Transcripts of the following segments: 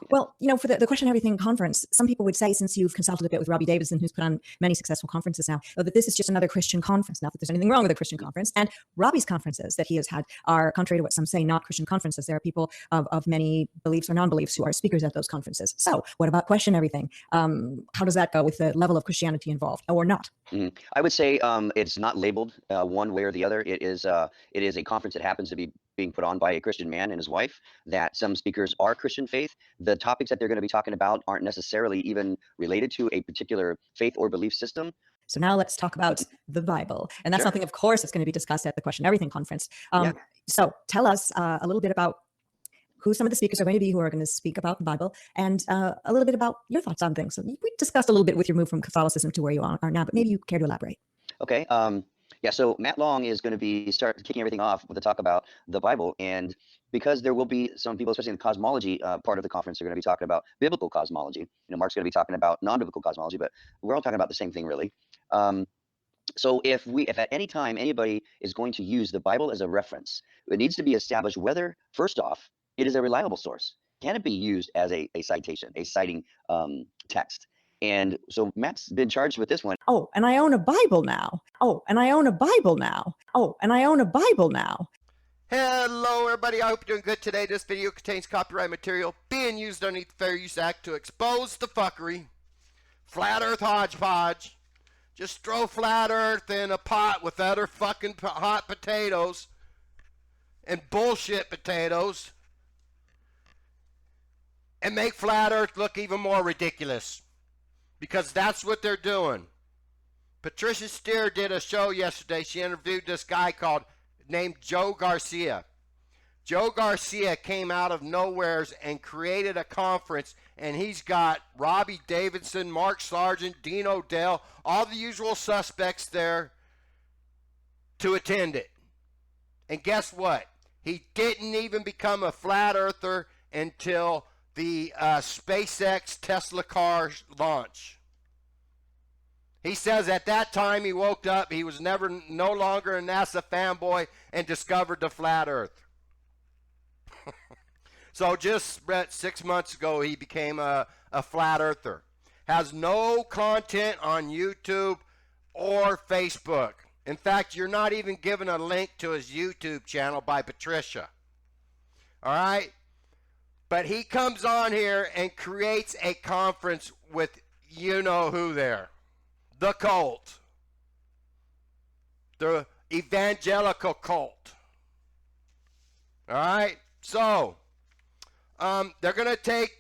Well, for the Question Everything conference, some people would say, since you've consulted a bit with Robbie Davidson, who's put on many successful conferences now, that this is just another Christian conference. Not that there's anything wrong with a Christian conference. And Robbie's conferences that he has had are, contrary to what some say, not Christian conferences. There are people of many beliefs or non-beliefs who are speakers at those conferences. So what about Question Everything? How does that go with the level of Christianity involved, or not? I would say it's not labeled one way or the other. It is a conference that happens to be being put on by a Christian man and his wife, that some speakers are Christian faith. The topics that they're going to be talking about aren't necessarily even related to a particular faith or belief system. So now let's talk about the Bible. And that's Sure. something, of course, that's going to be discussed at the Question Everything conference. Yeah. So tell us a little bit about who some of the speakers are going to be who are going to speak about the Bible, and a little bit about your thoughts on things. So we discussed a little bit with your move from Catholicism to where you are now, but maybe you care to elaborate. Okay. Yeah. So Matt Long is going to start kicking everything off with a talk about the Bible, and because there will be some people, especially in the cosmology part of the conference, are going to be talking about biblical cosmology. Mark's going to be talking about non-biblical cosmology, but we're all talking about the same thing, really. So if at any time anybody is going to use the Bible as a reference, it needs to be established whether, first off, it is a reliable source. Can it be used as a citing text? And so Matt's been charged with this one. Oh, and I own a Bible now. Oh, and I own a Bible now. Oh, and I own a Bible now. Hello, everybody. I hope you're doing good today. This video contains copyright material being used underneath the Fair Use Act to expose the fuckery. Flat Earth Hodgepodge. Just throw flat Earth in a pot with other fucking hot potatoes and bullshit potatoes and make flat Earth look even more ridiculous. Because that's what they're doing. Patricia Steer did a show yesterday. She interviewed this guy named Joe Garcia. Joe Garcia came out of nowheres and created a conference, and he's got Robbie Davidson, Mark Sargent, Dean O'Dell, all the usual suspects there to attend it. And guess what? He didn't even become a flat earther until the SpaceX Tesla car launch. He says at that time he woke up, he was no longer a NASA fanboy, and discovered the flat earth. So just 6 months ago, he became a flat earther. Has no content on YouTube or Facebook. In fact, you're not even given a link to his YouTube channel by Patricia. All right? But he comes on here and creates a conference with you-know-who there. The cult. The evangelical cult. All right? So, they're going to take,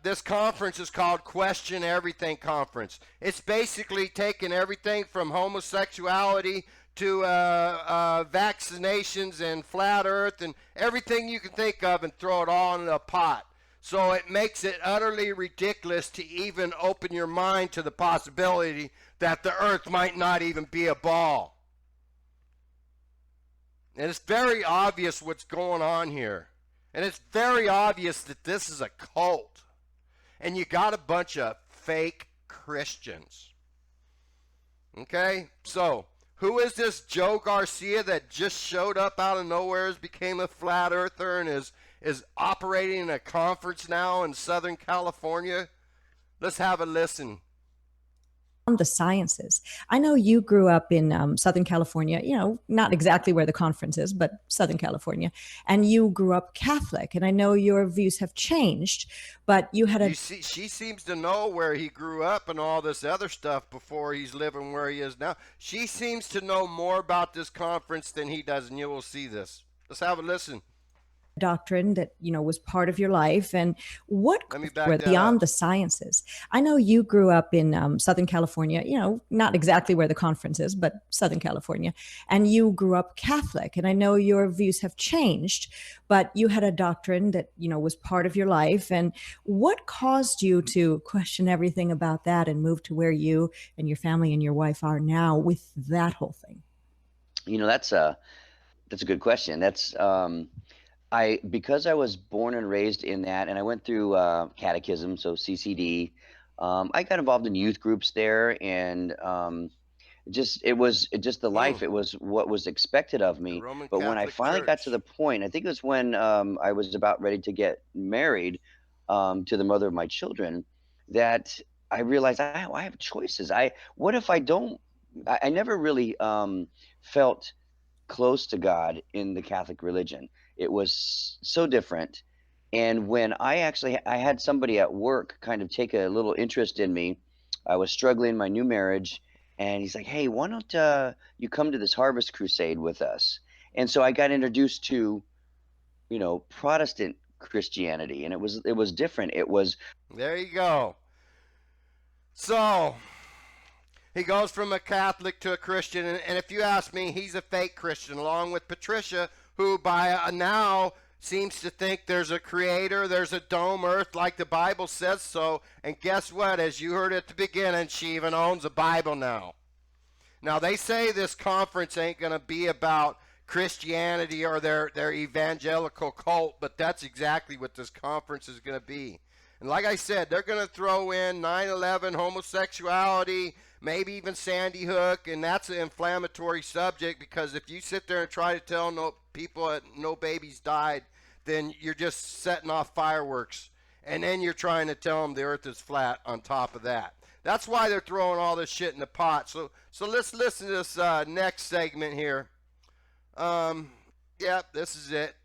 this conference is called Question Everything Conference. It's basically taking everything from homosexuality to vaccinations and flat earth and everything you can think of and throw it all in a pot. So it makes it utterly ridiculous to even open your mind to the possibility that the earth might not even be a ball. And it's very obvious what's going on here. And it's very obvious that this is a cult. And you got a bunch of fake Christians. Okay? So, who is this Joe Garcia that just showed up out of nowhere, became a flat earther, and is operating in a conference now in Southern California? Let's have a listen. The sciences. I know you grew up in Southern California, not exactly where the conference is, but Southern California, and you grew up Catholic, and I know your views have changed, but you had she seems to know where he grew up and all this other stuff before he's living where he is now. She seems to know more about this conference than he does, and you will see this. Let's have a listen. Doctrine that was part of your life, and what beyond up. The sciences. I know you grew up in Southern California, not exactly where the conference is, but Southern California, and you grew up Catholic, and I know your views have changed, but you had a doctrine that was part of your life. And what caused you to question everything about that and move to where you and your family and your wife are now with that whole thing? That's a good question. That's because I was born and raised in that, and I went through catechism, so CCD. I got involved in youth groups there, and it was the life. It was what was expected of me. But when I finally got to the point, I think it was when I was about ready to get married, to the mother of my children, that I realized I have choices. What if I don't? I never really felt close to God in the Catholic religion. It was so different. And when I had somebody at work kind of take a little interest in me. I was struggling in my new marriage, and he's like, "Hey, why don't you come to this Harvest Crusade with us?" And so I got introduced to, Protestant Christianity, and it was different. It was There you go. So he goes from a Catholic to a Christian, and if you ask me, he's a fake Christian, along with Patricia, who by now seems to think there's a creator, there's a dome earth, like the Bible says so. And guess what? As you heard at the beginning, she even owns a Bible now. Now, they say this conference ain't going to be about Christianity or their evangelical cult, but that's exactly what this conference is going to be. And like I said, they're going to throw in 9/11, homosexuality, maybe even Sandy Hook, and that's an inflammatory subject, because if you sit there and try to tell people that no babies died, then you're just setting off fireworks. And then you're trying to tell them the earth is flat on top of that. That's why they're throwing all this shit in the pot. So let's listen to this next segment here. This is it.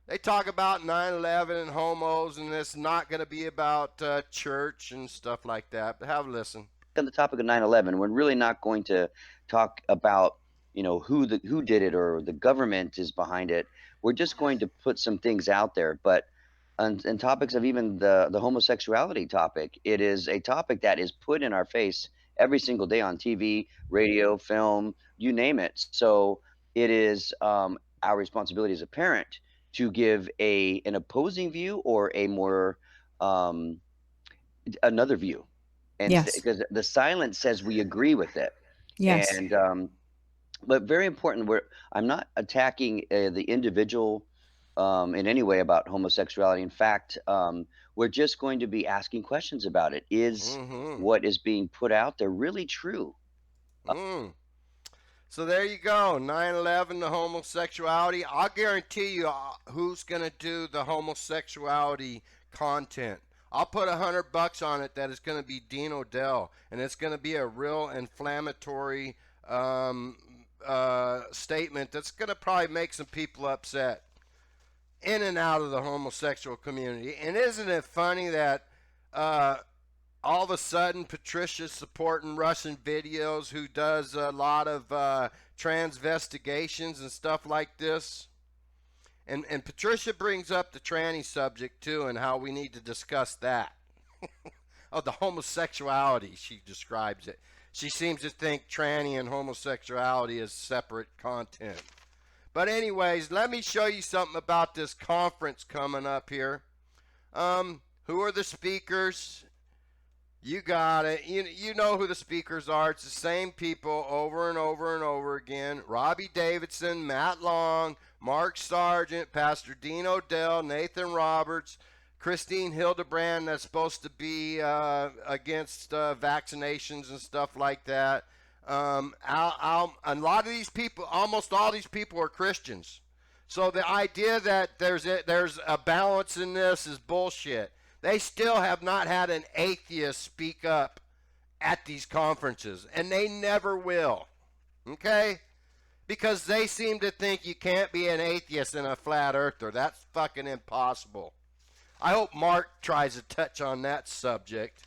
They talk about 9/11 and homos, and it's not going to be about church and stuff like that. But have a listen. On the topic of 9/11, we're really not going to talk about who did it or the government is behind it. We're just going to put some things out there. But on topics of even the homosexuality topic, it is a topic that is put in our face every single day on TV, radio, film, you name it. So it is our responsibility as a parent to give an opposing view or a more another view. And Yes. because the silence says we agree with it. Yes. And but very important, I'm not attacking the individual in any way about homosexuality. In fact, we're just going to be asking questions about it. Is what is being put out there really true? So there you go, 9/11, the homosexuality. I'll guarantee you who's going to do the homosexuality content. I'll put $100 on it that it's going to be Dean Odell, and it's going to be a real inflammatory statement that's going to probably make some people upset in and out of the homosexual community. And isn't it funny that all of a sudden Patricia's supporting Russian videos, who does a lot of transvestigations and stuff like this? And Patricia brings up the tranny subject too, and how we need to discuss that. Oh, the homosexuality, she describes it. She seems to think tranny and homosexuality is separate content. But anyways, let me show you something about this conference coming up here. Who are the speakers? You got it. You know who the speakers are. It's the same people over and over and over again. Robbie Davidson, Matt Long, Mark Sargent, Pastor Dean Odell, Nathan Roberts, Christine Hildebrand, that's supposed to be against vaccinations and stuff like that. A lot of these people, almost all these people, are Christians. So the idea that there's a balance in this is bullshit. They still have not had an atheist speak up at these conferences, and they never will. Okay? Because they seem to think you can't be an atheist and a flat earther. That's fucking impossible. I hope Mark tries to touch on that subject,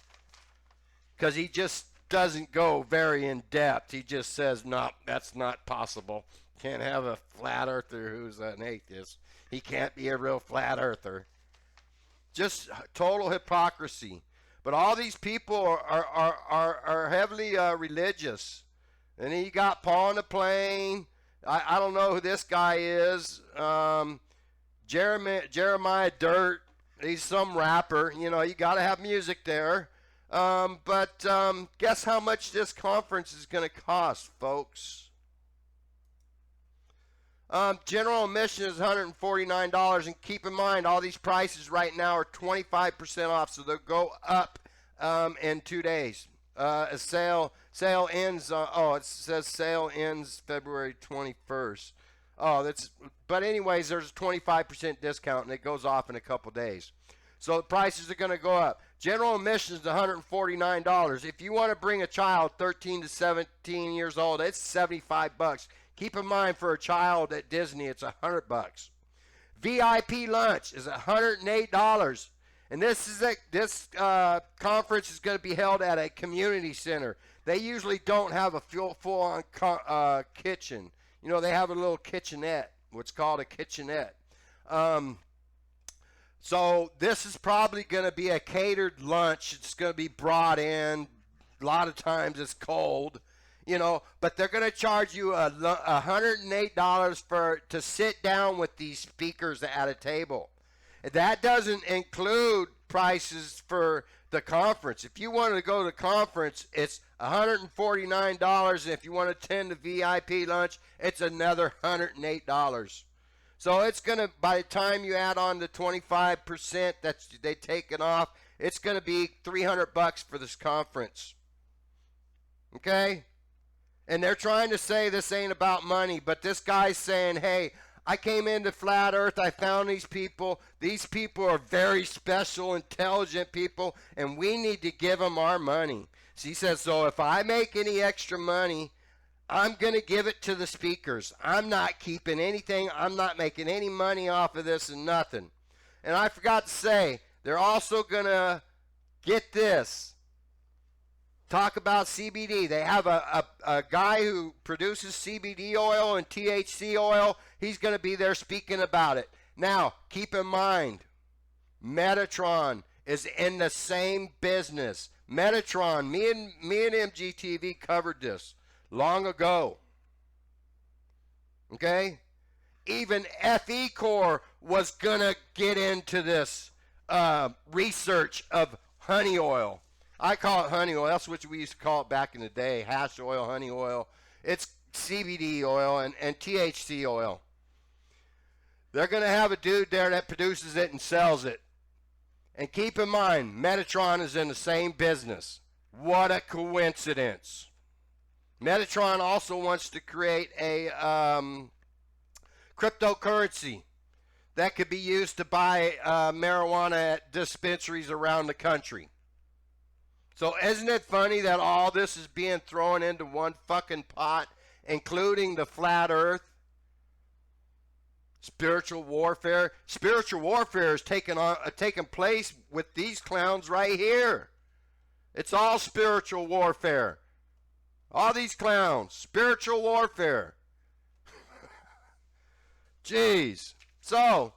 because he just doesn't go very in depth. He just says, no, that's not possible. Can't have a flat earther who's an atheist. He can't be a real flat earther. Just total hypocrisy. But all these people are heavily religious. And then you got Paul on the plane. I don't know who this guy is. Jeremiah Dirt. He's some rapper. You got to have music there. But guess how much this conference is going to cost, folks? General admission is $149, and keep in mind all these prices right now are 25% off, so they'll go up in 2 days. Sale ends. It says sale ends February 21st. But anyways, there's a 25% discount, and it goes off in a couple days. So the prices are going to go up. General admission is $149. If you want to bring a child 13 to 17 years old, it's $75. Keep in mind, for a child at Disney, it's $100. VIP lunch is $108. And this conference is going to be held at a community center. They usually don't have a full-on kitchen. You know, they have a little kitchenette, what's called a kitchenette. So this is probably going to be a catered lunch. It's going to be brought in. A lot of times it's cold, you know, but they're going to charge you $108 to sit down with these speakers at a table. That doesn't include prices for the conference. If you wanted to go to the conference, it's $149. And if you want to attend the VIP lunch, it's another $108. So it's going to, by the time you add on the 25% that they taken off, it's going to be $300 for this conference. Okay? And they're trying to say this ain't about money, but this guy's saying, hey, I came into Flat Earth, I found these people. These people are very special, intelligent people, and we need to give them our money. So he says, so if I make any extra money, I'm going to give it to the speakers. I'm not keeping anything. I'm not making any money off of this and nothing. And I forgot to say, they're also going to, get this, talk about CBD. They have a guy who produces CBD oil and THC oil. He's going to be there speaking about it. Now, keep in mind, Metatron is in the same business. Metatron, me and MGTV covered this long ago. Okay? Even FE Corps was going to get into this research of honey oil. I call it honey oil. That's what we used to call it back in the day, hash oil, honey oil. It's CBD oil and THC oil. They're going to have a dude there that produces it and sells it. And keep in mind, Metatron is in the same business. What a coincidence. Metatron also wants to create a cryptocurrency that could be used to buy marijuana at dispensaries around the country. So isn't it funny that all this is being thrown into one fucking pot, including the flat earth? Spiritual warfare. Spiritual warfare is taking place with these clowns right here. It's all spiritual warfare. All these clowns. Spiritual warfare. Jeez. So,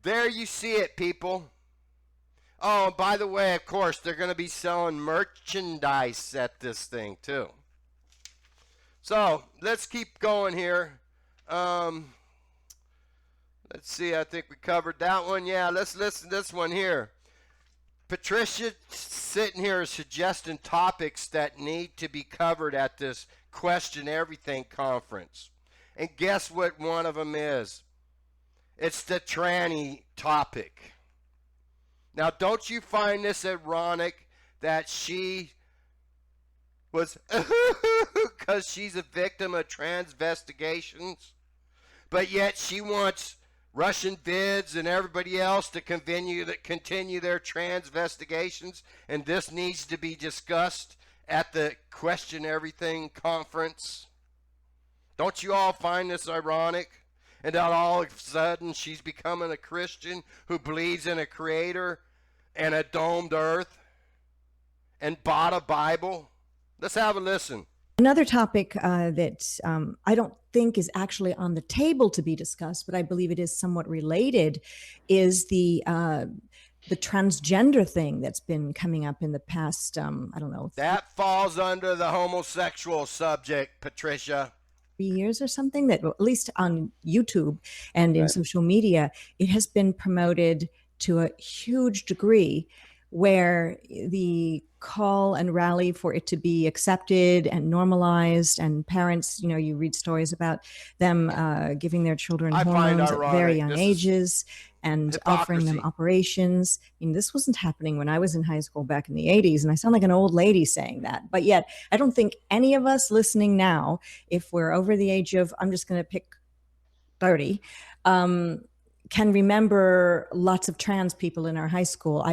there you see it, people. Oh, and by the way, of course, they're going to be selling merchandise at this thing, too. So, let's keep going here. Let's see, I think we covered that one. Yeah, let's listen to this one here. Patricia sitting here suggesting topics that need to be covered at this Question Everything conference. And guess what one of them is? It's the tranny topic. Now, don't you find this ironic that she was, because she's a victim of transvestigations, but yet she wants Russian vids and everybody else to continue their transvestigations, and this needs to be discussed at the Question Everything conference? Don't you all find this ironic? And that all of a sudden she's becoming a Christian who believes in a creator and a domed earth and bought a Bible? Let's have a listen. Another topic that I don't think is actually on the table to be discussed, but I believe it is somewhat related, is the transgender thing that's been coming up in the past, I don't know. That falls under the homosexual subject, Patricia. 3 years or something, that at least on YouTube and in social media, it has been promoted to a huge degree, where the call and rally for it to be accepted and normalized, and parents, you know, you read stories about them giving their children hormones at very young ages and offering them operations. I mean, this wasn't happening when I was in high school back in the 80s, and I sound like an old lady saying that. But yet, I don't think any of us listening now, if we're over the age of, I'm just going to pick 30, can remember lots of trans people in our high school.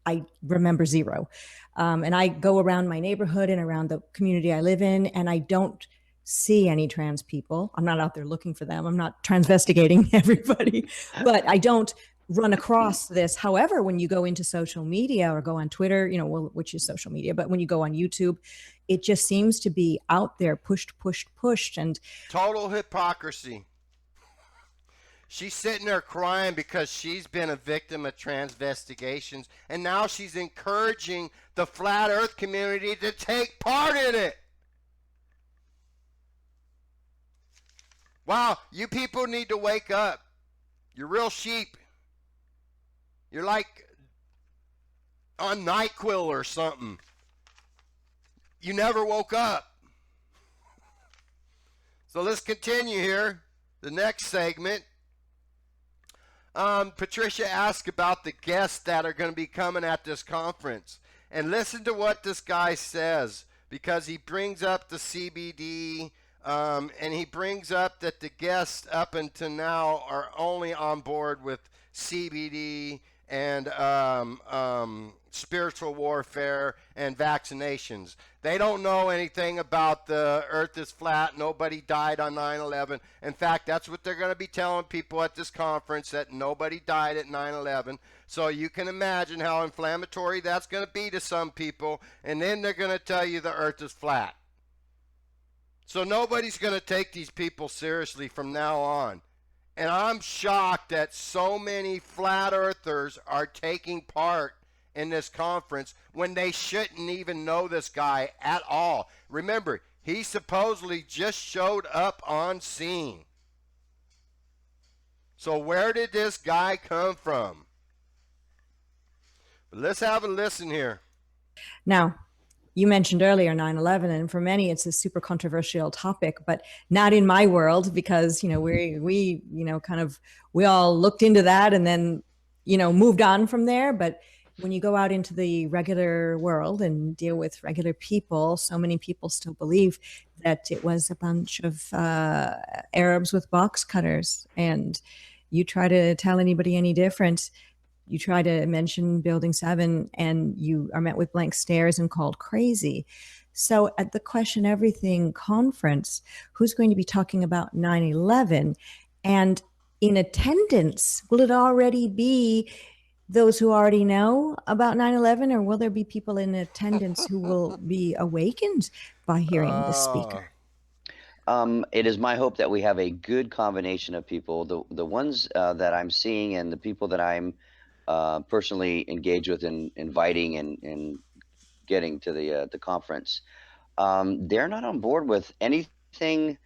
I remember zero. And I go around my neighborhood and around the community I live in, and I don't see any trans people. I'm not out there looking for them. I'm not transvestigating everybody, but I don't run across this. However, when you go into social media or go on Twitter, which is social media, but when you go on YouTube, it just seems to be out there, pushed. And total hypocrisy. She's sitting there crying because she's been a victim of transvestigations, and now she's encouraging the flat earth community to take part in it. Wow, you people need to wake up. You're real sheep. You're like on NyQuil or something. You never woke up. So let's continue here. The next segment. Patricia asked about the guests that are going to be coming at this conference. And listen to what this guy says, because he brings up the CBD, and he brings up that the guests up until now are only on board with CBD and spiritual warfare and vaccinations. They don't know anything about the earth is flat. Nobody died on 9/11. In fact, that's what they're going to be telling people at this conference, that nobody died at 9/11. So you can imagine how inflammatory that's going to be to some people. And then they're going to tell you the earth is flat. So nobody's going to take these people seriously from now on. And I'm shocked that so many flat earthers are taking part in this conference when they shouldn't even know this guy at all. Remember, he supposedly just showed up on scene. So where did this guy come from? But let's have a listen here. Now, you mentioned earlier 9/11, and for many it's a super controversial topic, but not in my world, because we all looked into that and then moved on from there. But when you go out into the regular world and deal with regular people, so many people still believe that it was a bunch of Arabs with box cutters. And you try to tell anybody any different, you try to mention Building 7, and you are met with blank stares and called crazy. So at the Question Everything conference, who's going to be talking about 9/11? And in attendance, will it already be those who already know about 9/11, or will there be people in attendance who will be awakened by hearing the speaker? It is my hope that we have a good combination of people. The ones that I'm seeing, and the people that I'm personally engaged with in inviting and getting to the conference, they're not on board with anything,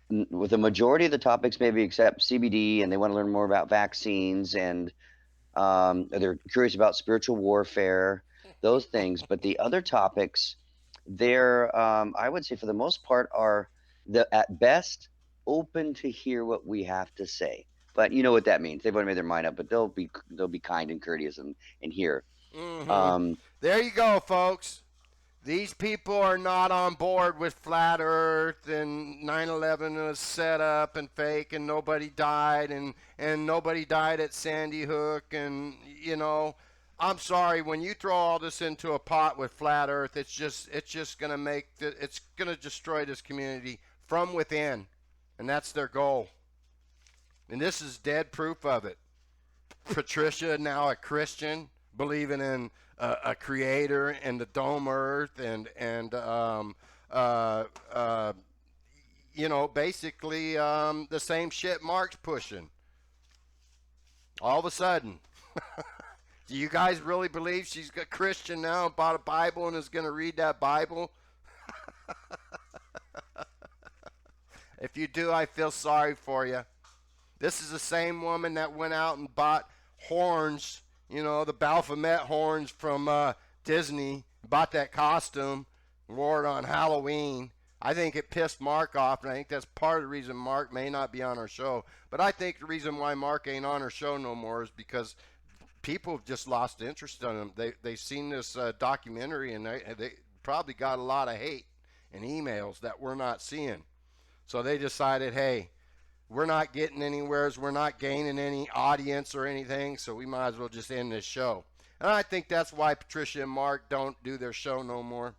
with the majority of the topics, maybe except CBD, and they want to learn more about vaccines, and they're curious about spiritual warfare, those things. But the other topics, they're, I would say for the most part, are at best open to hear what we have to say. But you know what that means. They've already made their mind up, but they'll be kind and courteous and hear. There you go, folks. These people are not on board with flat earth and 9/11 was set up and fake and nobody died and nobody died at Sandy Hook. And I'm sorry, when you throw all this into a pot with flat earth, it's just going to it's going to destroy this community from within. And that's their goal. And this is dead proof of it. Patricia, now a Christian, believing in a creator and the dome earth and basically the same shit Mark's pushing. All of a sudden. Do you guys really believe she's a Christian now and bought a Bible and is going to read that Bible? If you do, I feel sorry for you. This is the same woman that went out and bought horns, the Baphomet horns from Disney, bought that costume, wore it on Halloween. I think it pissed Mark off, and I think that's part of the reason Mark may not be on our show. But I think the reason why Mark ain't on our show no more is because people have just lost interest in him. They've seen this documentary, and they probably got a lot of hate and emails that we're not seeing. So they decided, hey, we're not getting anywhere, we're not gaining any audience or anything, so we might as well just end this show. And I think that's why Patricia and Mark don't do their show no more.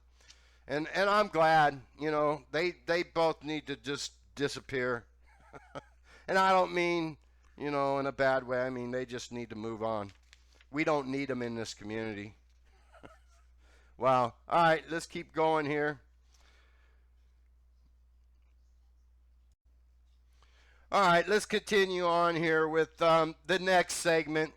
And I'm glad, you know, they both need to just disappear. And I don't mean, you know, in a bad way. I mean, they just need to move on. We don't need them in this community. Wow. All right, let's keep going here. All right, let's continue on here with the next segment.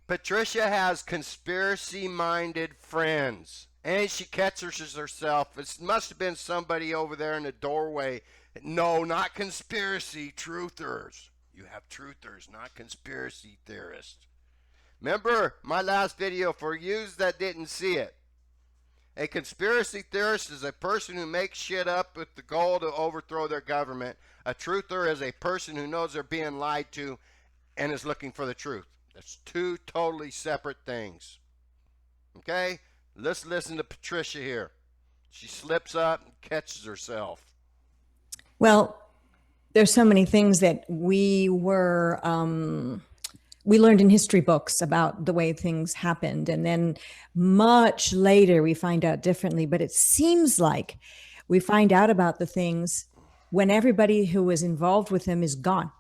Patricia has conspiracy-minded friends, and she catches herself. It must have been somebody over there in the doorway. No, not conspiracy, truthers. You have truthers, not conspiracy theorists. Remember my last video for you that didn't see it. A conspiracy theorist is a person who makes shit up with the goal to overthrow their government. A truther is a person who knows they're being lied to and is looking for the truth. That's two totally separate things. Okay? Let's listen to Patricia here. She slips up and catches herself. Well, there's so many things that we learned in history books about the way things happened. And then much later we find out differently. But it seems like we find out about the things when everybody who was involved with them is gone.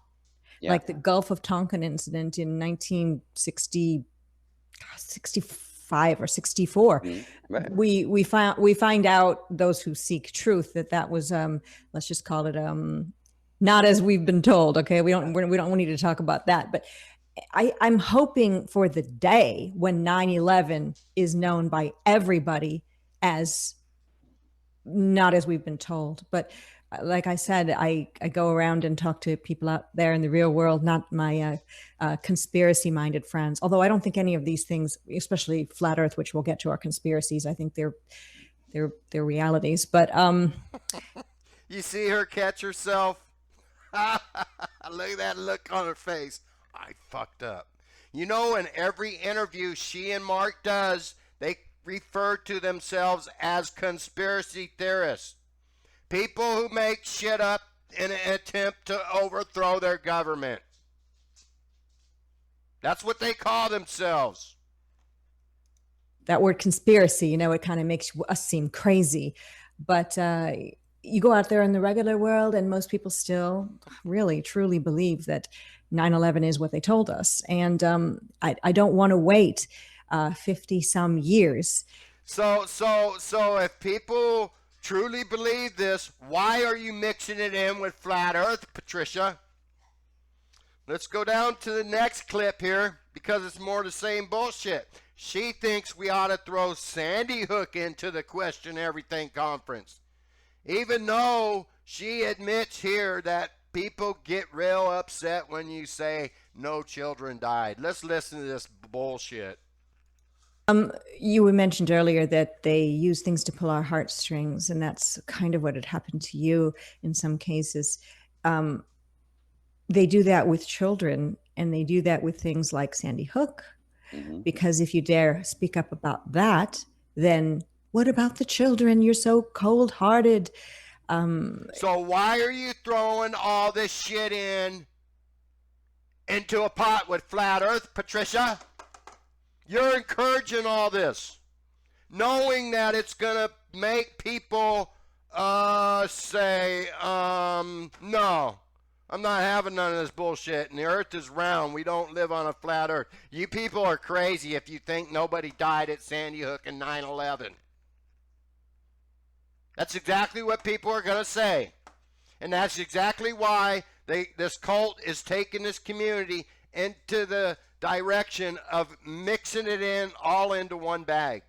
Yeah. Like the Gulf of Tonkin incident in 1965 or 64. Right. We find out, those who seek truth, that was let's just call it not as we've been told. Okay, we don't need to talk about that. But I'm hoping for the day when 9/11 is known by everybody as not as we've been told. But like I said, I go around and talk to people out there in the real world, not my conspiracy-minded friends. Although I don't think any of these things, especially flat Earth, which we'll get to, are conspiracies. I think they're realities. But you see her catch herself. Look at that look on her face. I fucked up. You know, in every interview she and Mark does, they refer to themselves as conspiracy theorists. People who make shit up in an attempt to overthrow their government. That's what they call themselves. That word conspiracy, you know, it kind of makes us seem crazy. But you go out there in the regular world and most people still really, truly believe that 9/11 is what they told us. And I don't want to wait 50 some years. So if people truly believe this, why are you mixing it in with flat Earth, Patricia? Let's go down to the next clip here, because it's more the same bullshit. She thinks we ought to throw Sandy Hook into the Question Everything conference, even though she admits here that people get real upset when you say no children died. Let's listen to this bullshit. You mentioned earlier that they use things to pull our heartstrings, and that's kind of what had happened to you in some cases. They do that with children, and they do that with things like Sandy Hook, because if you dare speak up about that, then what about the children? You're so cold-hearted. So why are you throwing all this shit into a pot with flat Earth, Patricia? You're encouraging all this, knowing that it's going to make people say, no, I'm not having none of this bullshit, and the Earth is round. We don't live on a flat Earth. You people are crazy if you think nobody died at Sandy Hook in 9/11. That's exactly what people are going to say. And that's exactly why this cult is taking this community into the direction of mixing it in all into one bag.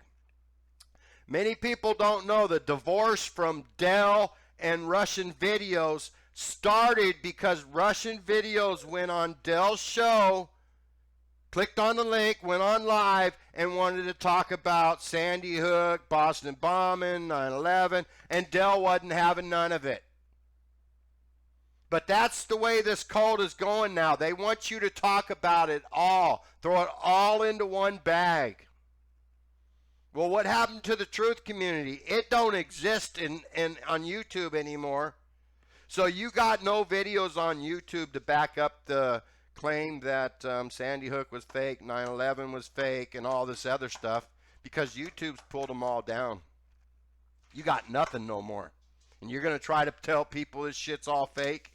Many people don't know the divorce from Dell and Russian videos started because Russian videos went on Dell's show, clicked on the link, went on live, and wanted to talk about Sandy Hook, Boston bombing, 9/11, and Dell wasn't having none of it. But that's the way this cult is going now. They want you to talk about it all, throw it all into one bag. Well, what happened to the truth community? It don't exist on YouTube anymore. So you got no videos on YouTube to back up the claim that Sandy Hook was fake, 9/11 was fake, and all this other stuff, because YouTube's pulled them all down. You got nothing no more. And you're going to try to tell people this shit's all fake?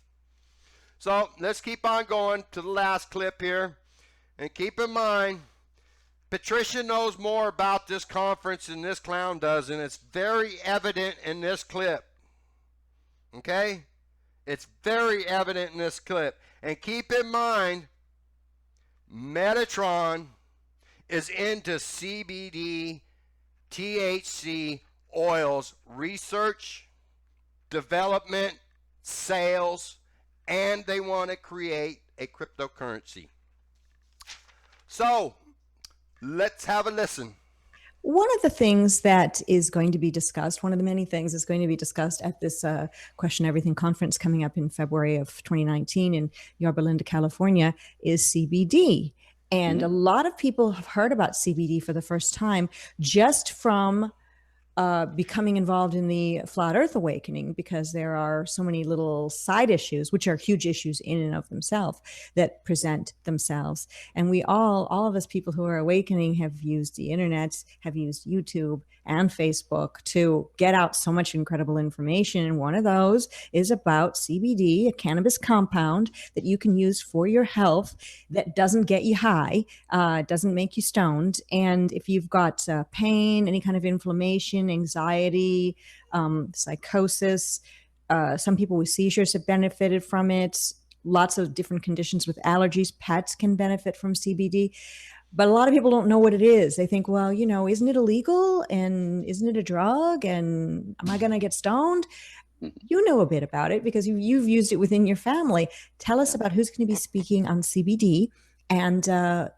So let's keep on going to the last clip here. And keep in mind, Patricia knows more about this conference than this clown does, and it's very evident in this clip. Okay? It's very evident in this clip. And keep in mind, Metatron is into CBD, THC oils research, development, sales, and they want to create a cryptocurrency. So, let's have a listen. One of the things that is going to be discussed, one of the many things is going to be discussed at this Question Everything conference coming up in February of 2019 in Yorba Linda, California, is CBD. And a lot of people have heard about CBD for the first time just from becoming involved in the flat earth awakening, because there are so many little side issues, which are huge issues in and of themselves, that present themselves. And we all of us people who are awakening have used the internet, have used YouTube and Facebook to get out so much incredible information. And one of those is about CBD, a cannabis compound that you can use for your health that doesn't get you high, doesn't make you stoned. And if you've got pain, any kind of inflammation, anxiety, psychosis, some people with seizures have benefited from it. Lots of different conditions with allergies, pets can benefit from CBD. But a lot of people don't know what it is. They think, well, isn't it illegal? And isn't it a drug? And am I going to get stoned? You know a bit about it because you've used it within your family. Tell us about who's going to be speaking on CBD and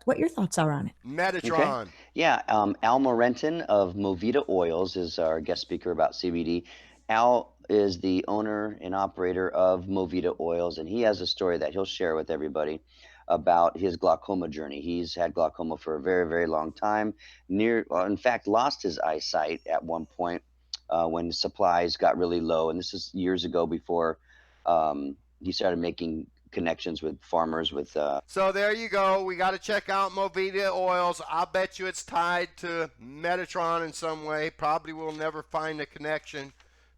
what your thoughts are on it. Metatron. Okay. Yeah, Al Morenton of Movida Oils is our guest speaker about CBD. Al is the owner and operator of Movida Oils, and he has a story that he'll share with everybody about his glaucoma journey. He's had glaucoma for a very, very long time. In fact, lost his eyesight at one point when supplies got really low. And this is years ago before he started making connections with farmers with So there you go. We got to check out Movida Oils. I'll bet you it's tied to Metatron in some way. Probably we'll never find a connection,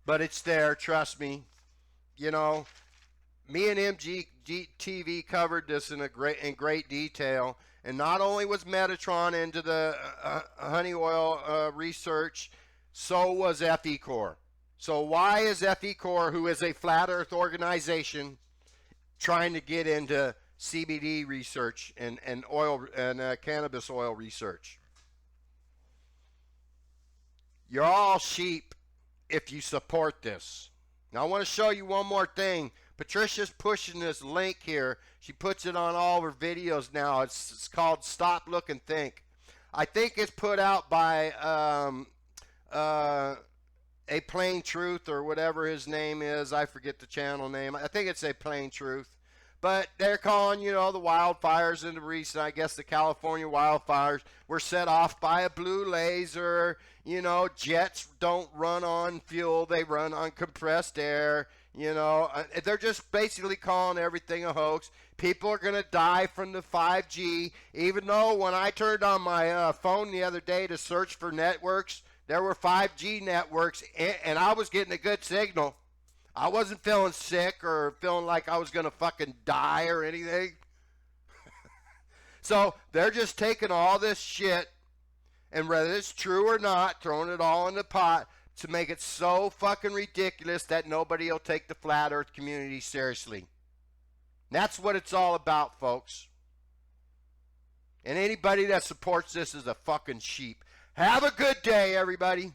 but it's there. Trust me. Me and MGTV covered this in great detail. And not only was Metatron into the honey oil research, so was FECOR. So why is FECOR, who is a flat earth organization, trying to get into CBD research and oil and cannabis oil research? You're all sheep if you support this. Now I want to show you one more thing. Patricia's pushing this link here. She puts it on all her videos now. It's called Stop, Look, and Think. I think it's put out by A Plain Truth or whatever his name is. I forget the channel name. I think it's A Plain Truth. But they're calling, the wildfires in the recent, I guess the California wildfires were set off by a blue laser. Jets don't run on fuel. They run on compressed air. They're just basically calling everything a hoax. People are going to die from the 5G, even though when I turned on my phone the other day to search for networks, there were 5G networks, and I was getting a good signal. I wasn't feeling sick or feeling like I was going to fucking die or anything. So they're just taking all this shit, and whether it's true or not, throwing it all in the pot to make it so fucking ridiculous that nobody will take the flat earth community seriously. That's what it's all about, folks. And anybody that supports this is a fucking sheep. Have a good day, everybody.